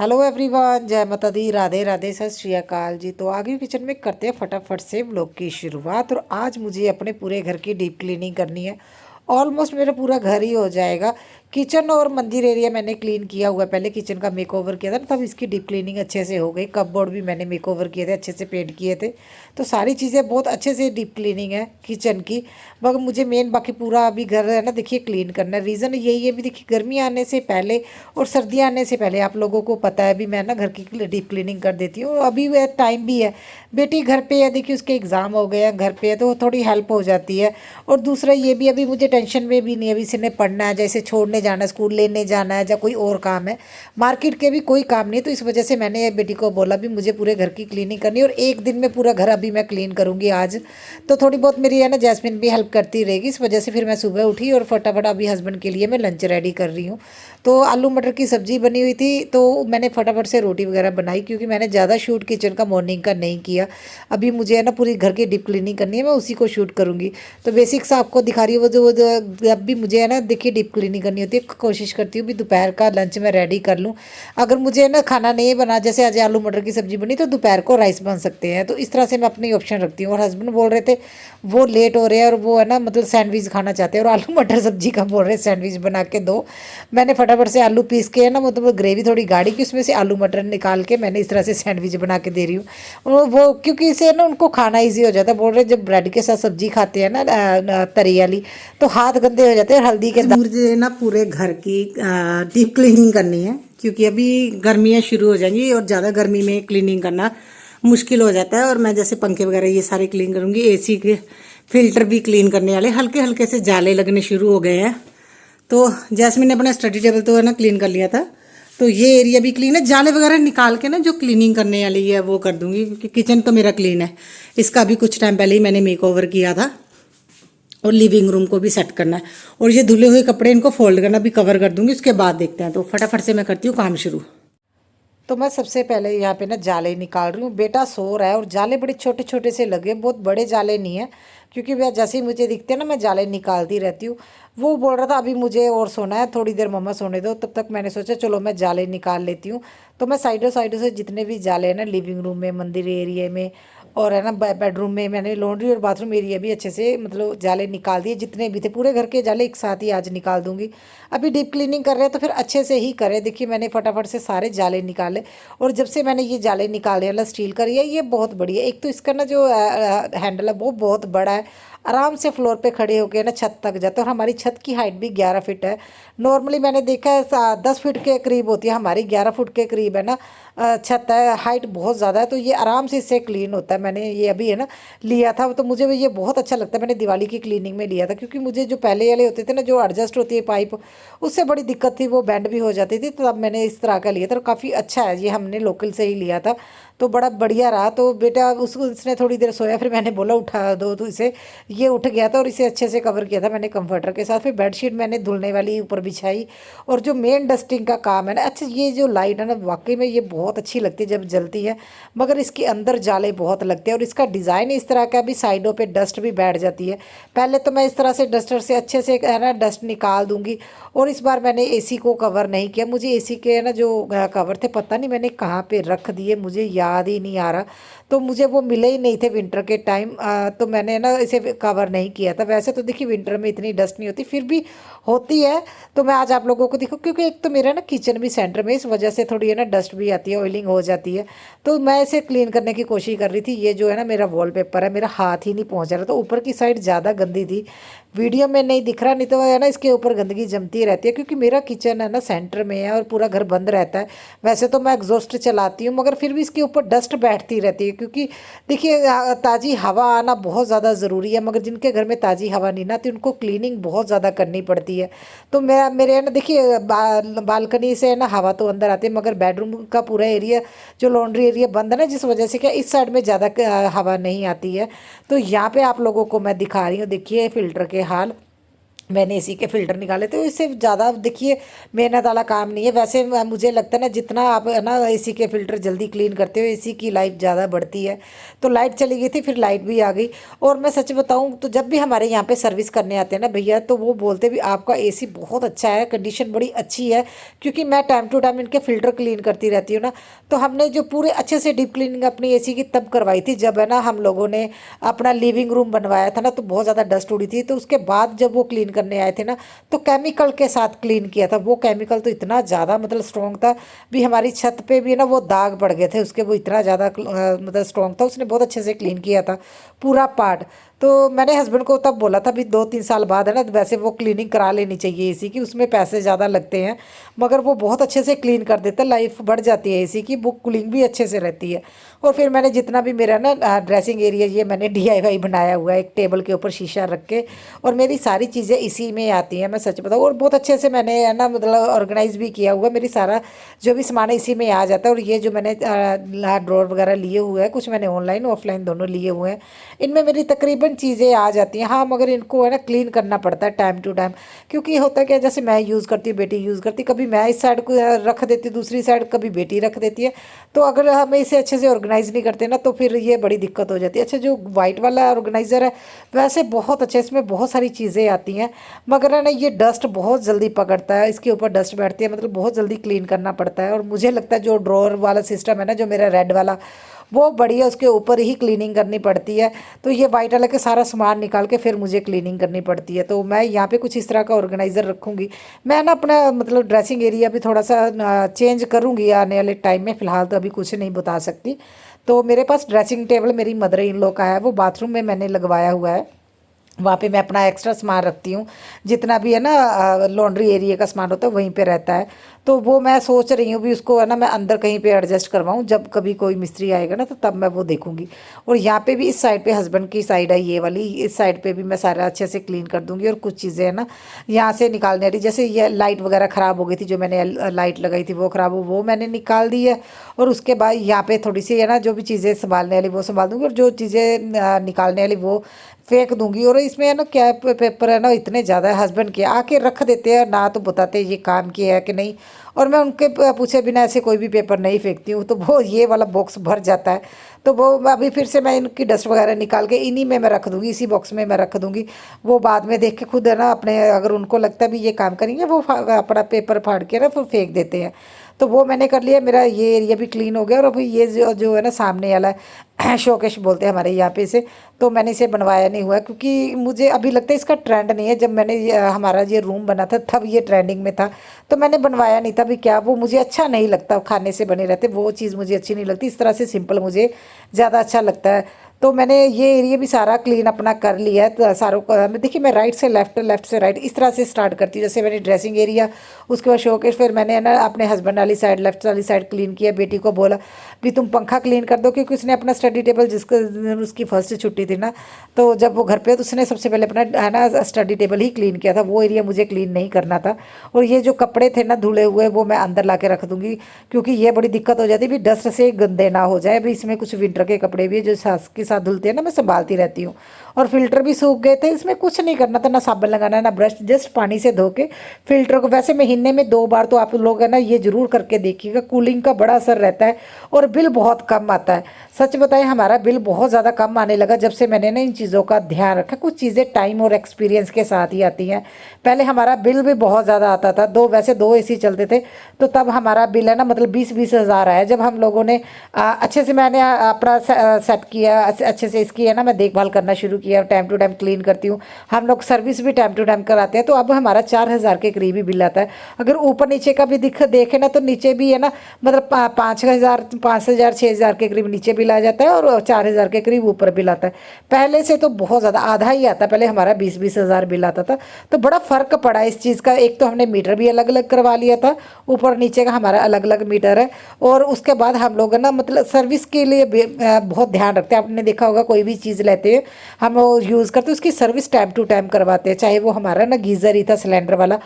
Hello everyone, जय माता दी, राधे राधे, सत श्री अकाल जी। तो आगे किचन में करते हैं फटाफट से व्लॉग की शुरुआत। और आज मुझे अपने पूरे घर की डीप क्लीनिंग करनी है। ऑलमोस्ट मेरा पूरा घर ही हो जाएगा। किचन और मंदिर एरिया मैंने क्लीन किया हुआ है। पहले किचन का मेकओवर किया था ना, तब इसकी डीप क्लीनिंग अच्छे से हो गई। कपबोर्ड भी मैंने मेकओवर किए थे, अच्छे से पेंट किए थे। तो सारी चीज़ें बहुत अच्छे से डीप क्लीनिंग है किचन की। मगर मुझे मेन बाकी पूरा अभी घर है ना, देखिए क्लीन करना है। रीज़न यही है भी, देखिए गर्मी आने से पहले और सर्दियाँ आने से पहले आप लोगों को पता है भी, मैं ना घर की डीप क्लीनिंग कर देती हूँ। अभी वह टाइम भी है, बेटी घर पे है, देखिए उसके एग्ज़ाम हो गए हैं, घर पे है तो थोड़ी हेल्प हो जाती है। और दूसरा ये भी, अभी मुझे टेंशन में भी नहीं है, अभी इसे पढ़ना है, जैसे छोड़ने जाना है, स्कूल लेने जाना है, या कोई और काम है, मार्केट के भी कोई काम नहीं है। तो इस वजह से मैंने बेटी को बोला भी मुझे पूरे घर की क्लीनिंग करनी है, और एक दिन में पूरा घर अभी मैं क्लीन करूँगी आज। तो थोड़ी बहुत मेरी है ना जैस्मिन भी हेल्प करती रहेगी। इस वजह से फिर मैं सुबह उठी और फटाफट अभी हस्बैंड के लिए मैं लंच रेडी कर रही हूँ। तो आलू मटर की सब्ज़ी बनी हुई थी, तो मैंने फटाफट से रोटी वगैरह बनाई, क्योंकि मैंने ज़्यादा शूट किचन का मॉर्निंग का नहीं किया। अभी मुझे है ना पूरी घर की डीप क्लीनिंग करनी है, मैं उसी को शूट करूँगी। तो बेसिक्स आपको दिखा रही हूँ। जब भी मुझे है ना देखिए डीप क्लीनिंग करनी होती है, कोशिश करती हूँ भी दोपहर का लंच मैं रेडी कर लूँ। अगर मुझे है ना खाना नहीं बना, जैसे आज आलू मटर की सब्ज़ी बनी, तो दोपहर को राइस बन सकते हैं। तो इस तरह से मैं अपनी ऑप्शन रखती हूँ। और हस्बैंड बोल रहे थे, वो लेट हो रहे हैं और वो है ना मतलब सैंडविच खाना चाहते हैं, और आलू मटर सब्जी का बोल रहे हैं सैंडविच बना के दो। मैंने फटाफट से आलू पीस के है ना, मतलब ग्रेवी थोड़ी गाढ़ी की, उसमें से आलू मटर निकाल के मैंने इस तरह से सैंडविच बना के दे रही हूँ। वो क्योंकि इसे ना उनको खाना ईजी हो जाता है। बोल रहे जब ब्रेड के साथ सब्जी खाते हैं ना तरी वाली, तो हाथ गंदे हो जाते हैं। और हल्दी के मुझे ना पूरे घर की डीप क्लीनिंग करनी है, क्योंकि अभी गर्मियाँ शुरू हो जाएंगी और ज़्यादा गर्मी में क्लीनिंग करना मुश्किल हो जाता है। और मैं जैसे पंखे वगैरह ये सारे क्लीन करूँगी, एसी के फिल्टर भी क्लीन करने वाले, हल्के हल्के से जाले लगने शुरू हो गए हैं। तो जैस्मिन ने अपना स्टडी टेबल तो है ना क्लीन कर लिया था, तो ये एरिया भी क्लीन है। जाले वगैरह निकाल के ना जो क्लीनिंग करने वाली है वो कर दूंगी, क्योंकि किचन तो मेरा क्लीन है। इसका भी कुछ टाइम पहले ही मैंने मेकओवर किया था। और लिविंग रूम को भी सेट करना है। और ये धुले हुए कपड़े इनको फोल्ड करना भी कवर कर दूंगी, उसके बाद देखते हैं। तो फटाफट से मैं करती हूँ काम शुरू। तो मैं सबसे पहले यहाँ पे ना जाले निकाल रही हूँ। बेटा सो रहा है और जाले बड़े छोटे छोटे से लगे, बहुत बड़े जाले नहीं है, क्योंकि वह जैसे ही मुझे दिखते हैं ना मैं जाले निकालती रहती हूँ। वो बोल रहा था अभी मुझे और सोना है, थोड़ी देर मम्मा सोने दो। तब तक मैंने सोचा चलो मैं जाले निकाल लेती हूँ। तो मैं साइडों साइडों से जितने भी जाले हैं ना, लिविंग रूम में, मंदिर एरिया में, और है ना बेडरूम में, मैंने लॉन्ड्री और बाथरूम एरिया भी अच्छे से मतलब जाले निकाल दिए। जितने भी थे पूरे घर के जाले एक साथ ही आज निकाल दूंगी। अभी डीप क्लीनिंग कर रहे हैं तो फिर अच्छे से ही करें। देखिए मैंने फटाफट से सारे जाले निकाले। और जब से मैंने ये जाले निकाले वाला स्टील का ये बहुत बढ़िया। एक तो इसका ना जो हैंडल है वो बहुत बड़ा है, आराम से फ्लोर पे खड़े होकर ना छत तक जाते हैं। और हमारी छत की हाइट भी 11 फीट है। नॉर्मली मैंने देखा है 10 फीट के करीब होती है, हमारी 11 फुट के करीब है ना छत है। हाइट बहुत ज़्यादा है, तो ये आराम से इससे क्लीन होता है। मैंने ये अभी है ना लिया था, तो मुझे ये बहुत अच्छा लगता है। मैंने दिवाली की क्लीनिंग में लिया था, क्योंकि मुझे जो पहले वाले होते थे ना, जो एडजस्ट होती है पाइप, उससे बड़ी दिक्कत थी, वो बेंड भी हो जाती थी। तो अब मैंने इस तरह का लिया था, और काफ़ी अच्छा है। ये हमने लोकल से ही लिया था, तो बड़ा बढ़िया रहा। तो बेटा उसने थोड़ी देर सोया, फिर मैंने बोला उठा दो, तो इसे ये उठ गया था और इसे अच्छे से कवर किया था मैंने कंफर्टर के साथ। फिर बेडशीट मैंने धुलने वाली ऊपर बिछाई। और जो मेन डस्टिंग का काम है ना, अच्छा ये जो लाइट है ना, वाकई में ये बहुत अच्छी लगती है जब जलती है, मगर इसके अंदर जाले बहुत लगते हैं। और इसका डिज़ाइन इस तरह का भी, साइडों पे डस्ट भी बैठ जाती है। पहले तो मैं इस तरह से डस्टर से अच्छे से है ना डस्ट निकाल दूंगी। और इस बार मैंने एसी को कवर नहीं किया। मुझे एसी के ना जो कवर थे, पता नहीं मैंने कहाँ पे रख दिए, मुझे याद ही नहीं आ रहा। तो मुझे वो मिले ही नहीं थे विंटर के टाइम, तो मैंने ना इसे कवर नहीं किया था। वैसे तो देखिए विंटर में इतनी डस्ट नहीं होती, फिर भी होती है। तो मैं आज आप लोगों को दिखूँ, क्योंकि एक तो मेरा ना किचन भी सेंटर में, इस वजह से थोड़ी है ना डस्ट भी आती है, ऑयलिंग हो जाती है। तो मैं इसे क्लीन करने की कोशिश कर रही थी। ये जो है ना मेरा वॉलपेपर है, मेरा हाथ ही नहीं पहुंच रहा, तो ऊपर की साइड ज़्यादा गंदी थी, वीडियो में नहीं दिख रहा, नहीं तो है ना इसके ऊपर गंदगी जमती रहती है। क्योंकि मेरा किचन है ना सेंटर में है और पूरा घर बंद रहता है। वैसे तो मैं एग्जॉस्ट चलाती हूँ, मगर फिर भी इसके ऊपर डस्ट बैठती रहती है। क्योंकि देखिए ताज़ी हवा आना बहुत ज़्यादा ज़रूरी है, मगर जिनके घर में ताज़ी हवा नहीं ना आती, उनको क्लीनिंग बहुत ज़्यादा करनी पड़ती है। तो मेरे है ना देखिए बालकनी से है ना हवा तो अंदर आती है, मगर बेडरूम का पूरा एरिया, जो लॉन्ड्री एरिया बंद है ना, जिस वजह से क्या इस साइड में ज़्यादा हवा नहीं आती है। तो यहाँ पे आप लोगों को मैं दिखा रही हूँ, देखिए फिल्टर के हाल। मैंने एसी के फ़िल्टर निकाले, तो इससे ज़्यादा देखिए मेहनत वाला काम नहीं है। वैसे मुझे लगता है ना, जितना आप है ना एसी के फ़िल्टर जल्दी क्लीन करते हो, एसी की लाइफ ज़्यादा बढ़ती है। तो लाइट चली गई थी, फिर लाइट भी आ गई। और मैं सच बताऊँ तो जब भी हमारे यहाँ पे सर्विस करने आते हैं ना भैया, तो वो बोलते भी आपका एसी बहुत अच्छा है, कंडीशन बड़ी अच्छी है। क्योंकि मैं टाइम टू टाइम इनके फ़िल्टर क्लीन करती रहती हूँ ना। तो हमने जो पूरे अच्छे से डीप क्लीनिंग अपनी एसी की तब करवाई थी, जब है ना हम लोगों ने अपना लिविंग रूम बनवाया था ना, तो बहुत ज़्यादा डस्ट उड़ी थी। तो उसके बाद जब वो क्लीन करने आए थे ना, तो केमिकल के साथ क्लीन किया था। वो केमिकल तो इतना ज़्यादा मतलब स्ट्रॉन्ग था भी, हमारी छत पे भी ना वो दाग पड़ गए थे उसके। वो इतना ज़्यादा मतलब स्ट्रॉन्ग था, उसने बहुत अच्छे से क्लीन किया था पूरा पार्ट। तो मैंने हस्बैंड को तब बोला था भी 2-3 साल बाद है ना, वैसे वो क्लीनिंग करा लेनी चाहिए एसी की, उसमें पैसे ज़्यादा लगते हैं मगर वो बहुत अच्छे से क्लीन कर देता है, लाइफ बढ़ जाती है एसी की, बुक कूलिंग भी अच्छे से रहती है। और फिर मैंने जितना भी मेरा ना ड्रेसिंग एरिया, ये मैंने डीआईवाई बनाया हुआ है, एक टेबल के ऊपर शीशा रख के, और मेरी सारी चीज़ें इसी में आती हैं, मैं सच बताऊँ। और बहुत अच्छे से मैंने है ना मतलब ऑर्गेनाइज भी किया हुआ है, मेरी सारा जो भी सामान है इसी में आ जाता है। और ये जो मैंने ड्रॉर वगैरह लिए हुए हैं, कुछ मैंने ऑनलाइन ऑफलाइन दोनों लिए हुए हैं, इनमें मेरी तकरीबन चीज़ें आ जाती हैं। हाँ, मगर इनको है ना क्लीन करना पड़ता है टाइम टू टाइम। क्योंकि होता क्या है, जैसे मैं यूज़ करती हूँ, बेटी यूज़ करती, कभी मैं इस साइड को रख देती हूँ, दूसरी साइड कभी बेटी रख देती है। तो अगर हम इसे अच्छे से ऑर्गेनाइज नहीं करते ना, तो फिर ये बड़ी दिक्कत हो जाती है। अच्छा, जो वाइट वाला ऑर्गेनाइज़र है वैसे बहुत अच्छा है, इसमें बहुत सारी चीज़ें आती हैं, मगर है ना ये डस्ट बहुत जल्दी पकड़ता है, इसके ऊपर डस्ट बैठती है, मतलब बहुत जल्दी क्लीन करना पड़ता है। और मुझे लगता है जो ड्रॉअर वाला सिस्टम है ना, जो मेरा रेड वाला, वो बढ़िया, उसके ऊपर ही क्लीनिंग करनी पड़ती है। तो ये वाइट वाला के सारा सामान निकाल के फिर मुझे क्लीनिंग करनी पड़ती है। तो मैं यहाँ पे कुछ इस तरह का ऑर्गेनाइज़र रखूँगी। मैं ना अपना मतलब ड्रेसिंग एरिया भी थोड़ा सा चेंज करूँगी आने वाले टाइम में, फ़िलहाल तो अभी कुछ नहीं बता सकती। तो मेरे पास ड्रेसिंग टेबल मेरी मदर इन लॉ का है, वो बाथरूम में मैंने लगवाया हुआ है। वहाँ पे मैं अपना एक्स्ट्रा सामान रखती हूँ, जितना भी है ना लॉन्ड्री एरिया का सामान होता है वहीं पे रहता है। तो वो मैं सोच रही हूँ भी उसको है ना मैं अंदर कहीं पे एडजस्ट करवाऊँ, जब कभी कोई मिस्त्री आएगा ना तो तब मैं वो देखूँगी। और यहाँ पे भी इस साइड पे हस्बैंड की साइड है ये वाली, इस साइड पे भी मैं सारा अच्छे से क्लीन कर दूँगी। और कुछ चीज़ें है ना यहाँ से निकालने वाली, जैसे ये लाइट वगैरह ख़राब हो गई थी, जो मैंने लाइट लगाई थी वो ख़राब हो, वो मैंने निकाल दी है। और उसके बाद यहाँ पे थोड़ी सी है ना जो भी चीज़ें संभालने वाली वो संभाल दूँगी, और जो चीज़ें निकालने वाली वो फेंक दूंगी। और इसमें है ना क्या पेपर है ना इतने ज़्यादा है, हस्बैंड के आके रख देते हैं ना, तो बताते ये काम किया है कि नहीं। और मैं उनके पूछे बिना ऐसे कोई भी पेपर नहीं फेंकती हूँ, तो वो ये वाला बॉक्स भर जाता है। तो वो अभी फिर से मैं इनकी डस्ट वगैरह निकाल के इन्हीं में मैं रख दूँगी, इसी बॉक्स में मैं रख दूँगी। वो बाद में देख के खुद है ना अपने, अगर उनको लगता है भी ये काम करेंगे, वो अपना पेपर फाड़ के ना फिर फेंक देते हैं। तो वो मैंने कर लिया, मेरा ये एरिया भी क्लीन हो गया। और अभी ये जो है ना सामने वाला शोकेश बोलते हैं हमारे यहाँ पे इसे, तो मैंने इसे बनवाया नहीं हुआ है, क्योंकि मुझे अभी लगता है इसका ट्रेंड नहीं है। जब मैंने हमारा ये रूम बना था तब ये ट्रेंडिंग में था, तो मैंने बनवाया नहीं था भी, क्या वो मुझे अच्छा नहीं लगता, खाने से बने रहते वो चीज़ मुझे अच्छी नहीं लगती, इस तरह से सिंपल मुझे ज़्यादा अच्छा लगता है। तो मैंने ये एरिया भी सारा क्लीन अपना कर लिया है। तो सारों को देखिए, मैं राइट से लेफ्ट, लेफ्ट से राइट, इस तरह से स्टार्ट करती हूँ। जैसे मैंने ड्रेसिंग एरिया, उसके बाद शोकेस, फिर मैंने ना अपने हस्बैंड वाली साइड, लेफ्ट वाली साइड क्लीन किया। बेटी को बोला भी तुम पंखा क्लीन कर दो, क्योंकि उसने अपना स्टडी टेबल, जिसको उसकी फर्स्ट छुट्टी थी ना, तो जब वो घर पे, तो उसने सबसे पहले अपना है ना स्टडी टेबल ही क्लीन किया था, वो एरिया मुझे क्लीन नहीं करना था। और ये जो कपड़े थे ना धुले हुए, वो मैं अंदर ला के रख दूँगी, क्योंकि ये बड़ी दिक्कत हो जाती है भी डस्ट से गंदे ना हो जाए। अभी इसमें कुछ विंटर के कपड़े भी है जो सास के साथ धुलते हैं ना, मैं संभालती रहती हूँ। और फिल्टर भी सूख गए थे, इसमें कुछ नहीं करना था, ना साबुन लगाना ना ब्रश, जस्ट पानी से धो के फिल्टर को, वैसे महीने में 2 बार तो आप लोग है ना ये जरूर करके देखिएगा, कूलिंग का बड़ा असर रहता है। और बिल बहुत कम आता है। सच बताएं, हमारा बिल बहुत ज़्यादा कम आने लगा जब से मैंने ना इन चीज़ों का ध्यान रखा। कुछ चीज़ें टाइम और एक्सपीरियंस के साथ ही आती हैं। पहले हमारा बिल भी बहुत ज़्यादा आता था, वैसे 2 एसी चलते थे, तो तब हमारा बिल है ना मतलब 20-20 हज़ार आया। जब हम लोगों ने अच्छे से, मैंने अपना सेट किया, अच्छे से इसकी है ना मैं देखभाल करना शुरू किया, टाइम टू टाइम क्लीन करती हूँ, हम लोग सर्विस भी टाइम टू टाइम कराते हैं, तो अब हमारा 4 हज़ार के करीब ही बिल आता है। अगर ऊपर नीचे का भी देखे ना, तो नीचे भी है ना मतलब 5 हज़ार, 5 हज़ार, 6 हज़ार के करीब नीचे बिल आ जाता है, और 4 हज़ार के करीब ऊपर बिल आता है। पहले से तो बहुत ज़्यादा, आधा ही आता, पहले हमारा 20-20 हज़ार बिल आता था। तो बड़ा फ़र्क पड़ा इस चीज़ का। एक तो हमने मीटर भी अलग अलग करवा लिया था, ऊपर नीचे का हमारा अलग अलग मीटर है। और उसके बाद हम लोग है ना मतलब सर्विस के लिए बहुत ध्यान रखते हैं। आपने देखा होगा, कोई भी चीज़ लेते हैं हम यूज़ करते हैं, उसकी सर्विस टाइम टू टाइम करवाते हैं। चाहे वो हमारा ना गीज़र ही था, सिलेंडर वाला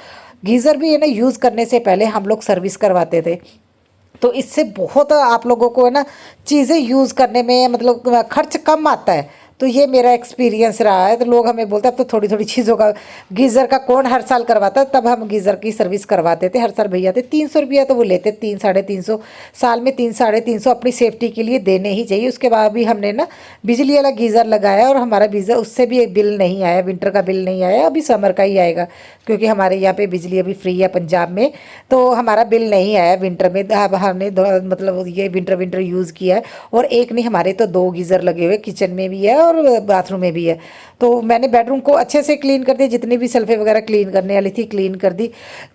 गीज़र भी है ना, यूज़ करने से पहले हम लोग सर्विस करवाते थे। तो इससे बहुत आप लोगों को है ना चीज़ें यूज़ करने में मतलब खर्च कम आता है। तो ये मेरा एक्सपीरियंस रहा है। तो लोग हमें बोलते हैं अब तो थोड़ी थोड़ी चीज़ों का, गीज़र का कौन हर साल करवाता है, तब हम गीज़र की सर्विस करवाते थे। हर साल भैया थे, 300 रुपया तो वो लेते, 300-350, साल में 300-350 अपनी सेफ्टी के लिए देने ही चाहिए। उसके बाद भी हमने ना बिजली वाला गीज़र लगाया और हमारा गीज़र, उससे भी एक बिल नहीं आया, विंटर का बिल नहीं आया, अभी समर का ही आएगा क्योंकि हमारे यहाँ पे बिजली अभी फ्री है पंजाब में। तो हमारा बिल नहीं आया विंटर में। अब हमने मतलब ये विंटर विंटर यूज़ किया है। और एक नहीं, हमारे तो 2 गीज़र लगे हुए, किचन में भी है और बाथरूम में भी है। तो मैंने बेडरूम को अच्छे से क्लीन कर दिया, जितनी भी सल्फे वगैरह क्लीन करने वाली थी क्लीन कर दी।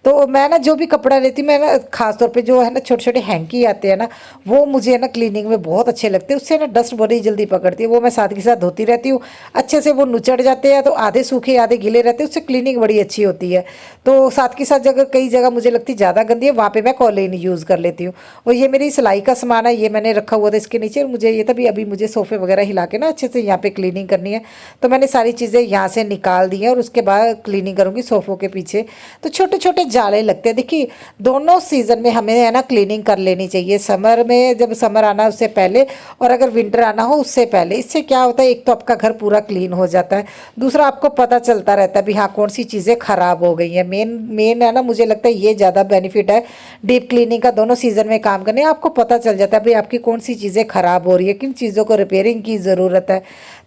तो मैं ना जो भी कपड़ा लेती हूँ, मैं ना खासतौर पे जो है ना छोटे छोटे हैंकी आते हैं ना, वो मुझे ना क्लीनिंग में बहुत अच्छे लगते हैं। उससे ना डस्ट बड़ी जल्दी पकड़ती है, वो मैं साथ के साथ धोती रहती हूँ। अच्छे से वो नुचड़ जाते हैं, तो आधे सूखे आधे गीले रहते हैं, उससे क्लीनिंग बड़ी अच्छी होती है। तो साथ के साथ अगर कई जगह मुझे लगती ज़्यादा गंदी है, वहाँ पे मैं कॉलीन यूज़ कर लेती हूँ। और ये मेरी सिलाई का सामान है, ये मैंने रखा हुआ था इसके नीचे। और मुझे ये तभी अभी मुझे सोफ़े वगैरह हिला के ना अच्छे से यहाँ पे क्लीनिंग करनी है। तो मैंने सारी चीज़ें यहाँ से निकाल दी हैं और उसके बाद क्लीनिंग करूँगी सोफ़ों के पीछे। तो छोटे छोटे जाले लगते हैं। देखिए, दोनों सीज़न में हमें है ना क्लीनिंग कर लेनी चाहिए। समर में जब समर आना है उससे पहले, और अगर विंटर आना हो उससे पहले। इससे क्या होता है, एक तो आपका घर पूरा क्लीन हो जाता है, दूसरा आपको पता चलता रहता है भी हाँ कौन सी चीज़ें ख़राब हो गई हैं। मेन मेन है ना, मुझे लगता है ये ज़्यादा बेनिफिट है डीप क्लीनिंग का। दोनों सीज़न में काम करने, आपको पता चल जाता है भाई आपकी कौन सी चीज़ें ख़राब हो रही है, किन चीज़ों को रिपेयरिंग की ज़रूरत है,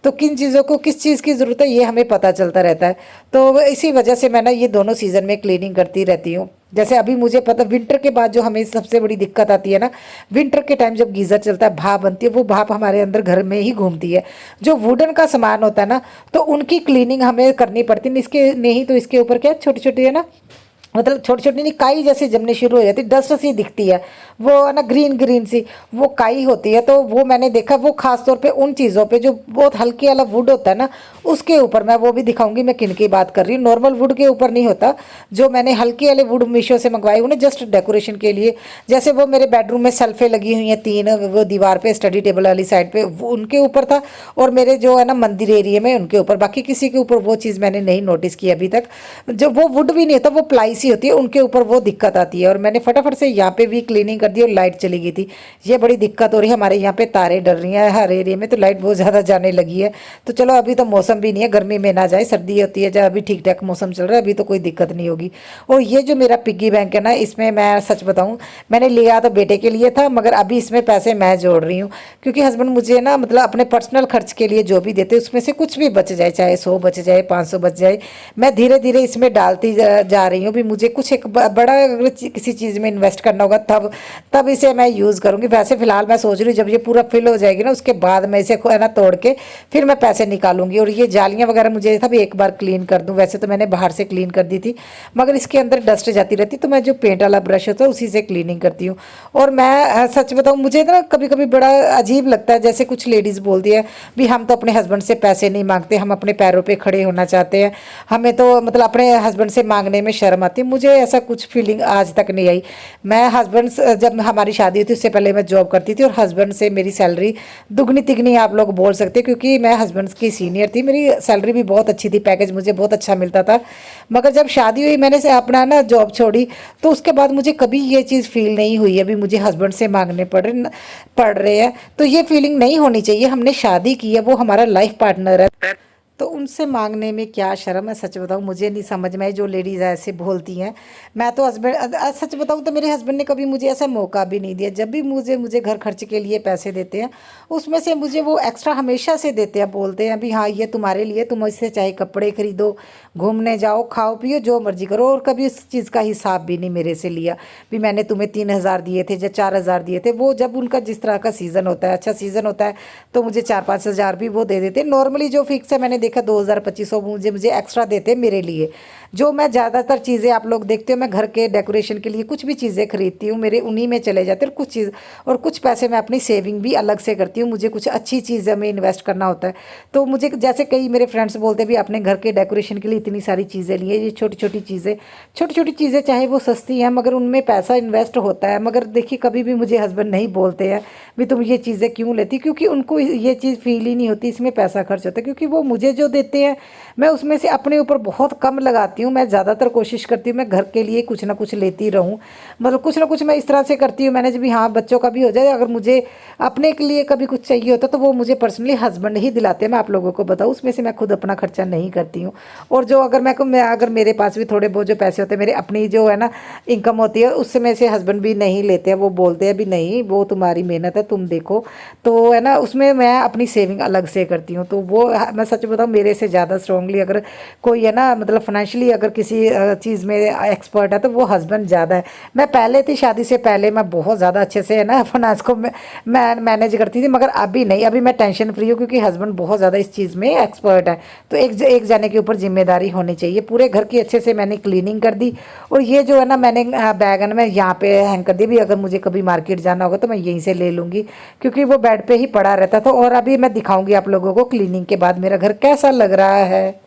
तो किन चीज़ों को किस चीज़ की ज़रूरत है, ये हमें पता चलता रहता है। तो इसी वजह से मैं ना ये दोनों सीज़न में क्लीनिंग करती रहती हूँ। जैसे अभी मुझे पता, विंटर के बाद जो हमें सबसे बड़ी दिक्कत आती है ना, विंटर के टाइम जब गीज़र चलता है, भाप बनती है, वो भाप हमारे अंदर घर में ही घूमती है। जो वुडन का सामान होता है ना, तो उनकी क्लीनिंग हमें करनी पड़ती है। इसके नहीं तो इसके ऊपर क्या छोटी छोटी है ना, मतलब छोटी छोटी नहीं, काई जैसी जमनी शुरू हो जाती, डस्ट सी दिखती है, वो है ना ग्रीन ग्रीन सी, वो काई होती है। तो वो मैंने देखा, वो खास तौर पे उन चीज़ों पे जो बहुत हल्के वाला वुड होता है ना, उसके ऊपर। मैं वो भी दिखाऊंगी मैं किन की बात कर रही हूँ। नॉर्मल वुड के ऊपर नहीं होता। जो मैंने हल्के वाले वुड मीशो से मंगवाए उन्हें जस्ट डेकोरेशन के लिए, जैसे वो मेरे बेडरूम में सेल्फे लगी हुई हैं 3, वो दीवार पे स्टडी टेबल वाली साइड पे, वो उनके ऊपर था। और मेरे जो है ना मंदिर एरिया में उनके ऊपर, बाकी किसी के ऊपर वो चीज़ मैंने नहीं नोटिस की अभी तक। जो वो वुड भी नहीं होता, वो प्लाई सी होती है, उनके ऊपर वो दिक्कत आती है। और मैंने फटाफट से यहाँ पे भी क्लीनिंग कर दी और लाइट चली गई थी। ये बड़ी दिक्कत हो रही है, हमारे यहाँ पे तारे डल रही हैं हर एरिया में, तो लाइट बहुत ज़्यादा जाने लगी है। तो चलो अभी तो मौसम भी नहीं है, गर्मी में ना जाए, सर्दी होती है जब, अभी ठीक ठाक मौसम चल रहा है, अभी तो कोई दिक्कत नहीं होगी। और ये जो मेरा पिग्गी बैंक है ना, इसमें मैं सच बताऊँ, मैंने लिया तो बेटे के लिए था, मगर अभी इसमें पैसे मैं जोड़ रही हूँ। क्योंकि हस्बैंड मुझे ना मतलब अपने पर्सनल खर्च के लिए जो भी देते उसमें से कुछ भी बच जाए, चाहे 100 बच जाए, 500 बच जाए, मैं धीरे धीरे इसमें डालती जा रही हूँ। भी मुझे कुछ एक बड़ा अगर किसी चीज़ में इन्वेस्ट करना होगा तब तब इसे मैं यूज़ करूँगी। वैसे फ़िलहाल मैं सोच रही हूँ जब ये पूरा फिल हो जाएगी ना, उसके बाद मैं इसे है ना तोड़ के फिर मैं पैसे निकालूंगी। और ये जालियाँ वगैरह मुझे था भी एक बार क्लीन कर दूँ, वैसे तो मैंने बाहर से क्लीन कर दी थी, मगर इसके अंदर डस्ट जाती रहती, तो मैं जो पेंट वाला ब्रश होता है उसी से क्लीनिंग करती हूँ। और मैं सच बताऊँ, मुझे ना कभी कभी बड़ा अजीब लगता है, जैसे कुछ लेडीज़ बोलती है भी हम तो अपने हस्बैंड से पैसे नहीं मांगते, हम अपने पैरों पर खड़े होना चाहते हैं, हमें तो मतलब अपने हस्बैंड से मांगने में शर्म आती है। मुझे ऐसा कुछ फीलिंग आज तक नहीं आई। मैं हस्बैंड, जब हमारी शादी हुई थी उससे पहले मैं जॉब करती थी, और हस्बैंड से मेरी सैलरी दुगनी तिगनी आप लोग बोल सकते हैं, क्योंकि मैं हस्बैंड की सीनियर थी, मेरी सैलरी भी बहुत अच्छी थी, पैकेज मुझे बहुत अच्छा मिलता था। मगर जब शादी हुई, मैंने से अपना ना जॉब छोड़ी, तो उसके बाद मुझे कभी ये चीज़ फील नहीं हुई है भी मुझे हस्बैंड से मांगने पड़ रहे हैं। तो ये फीलिंग नहीं होनी चाहिए। हमने शादी की है, वो हमारा लाइफ पार्टनर है, तो उनसे मांगने में क्या शर्म है। सच बताऊँ मुझे नहीं समझ में आई जो लेडीज़ ऐसे बोलती हैं। मैं तो हस्बैंड, सच बताऊँ तो मेरे हस्बैंड ने कभी मुझे ऐसा मौका भी नहीं दिया। जब भी मुझे घर खर्च के लिए पैसे देते हैं, उसमें से मुझे वो एक्स्ट्रा हमेशा से देते हैं, बोलते हैं भी हाँ ये तुम्हारे लिए, तुम इससे चाहे कपड़े खरीदो, घूमने जाओ, खाओ पियो, जो मर्जी करो। और कभी इस चीज़ का हिसाब भी नहीं मेरे से लिया भी मैंने तुम्हें 3,000 दिए थे या 4,000 दिए थे। वो जब उनका जिस तरह का सीज़न होता है, अच्छा सीज़न होता है, तो मुझे 4-5 हज़ार भी वो दे देते। नॉर्मली जो फिक्स है, मैंने देखा 2,000-2,500 मुझे एक्स्ट्रा देते मेरे लिए। जो मैं ज़्यादातर चीज़ें आप लोग देखते हो, मैं घर के डेकोरेशन के लिए कुछ भी चीज़ें खरीदती हूँ, मेरे उन्हीं में चले जाते हैं। और कुछ पैसे मैं अपनी सेविंग भी अलग से करती हूँ। मुझे कुछ अच्छी चीज़ें में इन्वेस्ट करना होता है, तो मुझे जैसे कई मेरे फ्रेंड्स बोलते हैं भी अपने घर के डेकोरेशन के लिए इतनी सारी चीज़ें लिए, ये छोटी छोटी चीज़ें चाहे वो सस्ती हैं, मगर उनमें पैसा इन्वेस्ट होता है। मगर देखिए कभी भी मुझे हस्बैंड नहीं बोलते हैं भी तुम ये चीज़ें क्यों लेती, क्योंकि उनको ये चीज़ फील ही नहीं होती इसमें पैसा खर्च होता है, क्योंकि वो मुझे जो देते हैं मैं उसमें से अपने ऊपर बहुत कम लगाती हूँ। मैं ज़्यादातर कोशिश करती हूँ मैं घर के लिए कुछ ना कुछ लेती रहूँ, मतलब कुछ ना कुछ मैं इस तरह से करती हूँ मैनेज भी, हाँ बच्चों का भी हो जाए। अगर मुझे अपने के लिए कभी कुछ चाहिए होता तो वो मुझे पर्सनली हस्बैंड ही दिलाते हैं, मैं आप लोगों को बताऊँ, उसमें से मैं खुद अपना खर्चा नहीं करती हूँ। और जो अगर मैं अगर मेरे पास भी थोड़े बहुत जो पैसे होते हैं, मेरे अपनी जो है ना इनकम होती है, उससे में से हस्बैंड भी नहीं लेते हैं, वो बोलते हैं भी नहीं वो तुम्हारी मेहनत है तुम देखो, तो है ना उसमें मैं अपनी सेविंग अलग से करती हूँ। तो वो मैं सच बताऊँ मेरे से ज़्यादा स्ट्रांगली अगर कोई है ना मतलब फाइनेंशियली अगर किसी चीज़ में एक्सपर्ट है तो वो हस्बैंड ज़्यादा है। मैं पहले थी शादी से पहले मैं बहुत ज़्यादा अच्छे से है ना फाइनेंस को मैं मैनेज करती थी, मगर अभी नहीं, अभी मैं टेंशन फ्री हूँ क्योंकि हस्बैंड बहुत ज़्यादा इस चीज़ में एक्सपर्ट है। तो एक जाने के ऊपर जिम्मेदारी होनी चाहिए। पूरे घर की अच्छे से मैंने क्लीनिंग कर दी, और ये जो है ना मैंने बैगन में यहाँ पे हैंग कर दी भी, अगर मुझे कभी मार्केट जाना होगा तो मैं यहीं से ले लूँगी, क्योंकि वो बेड पे ही पड़ा रहता था। और अभी मैं दिखाऊंगी आप लोगों को क्लीनिंग के बाद मेरा घर कैसा लग रहा है।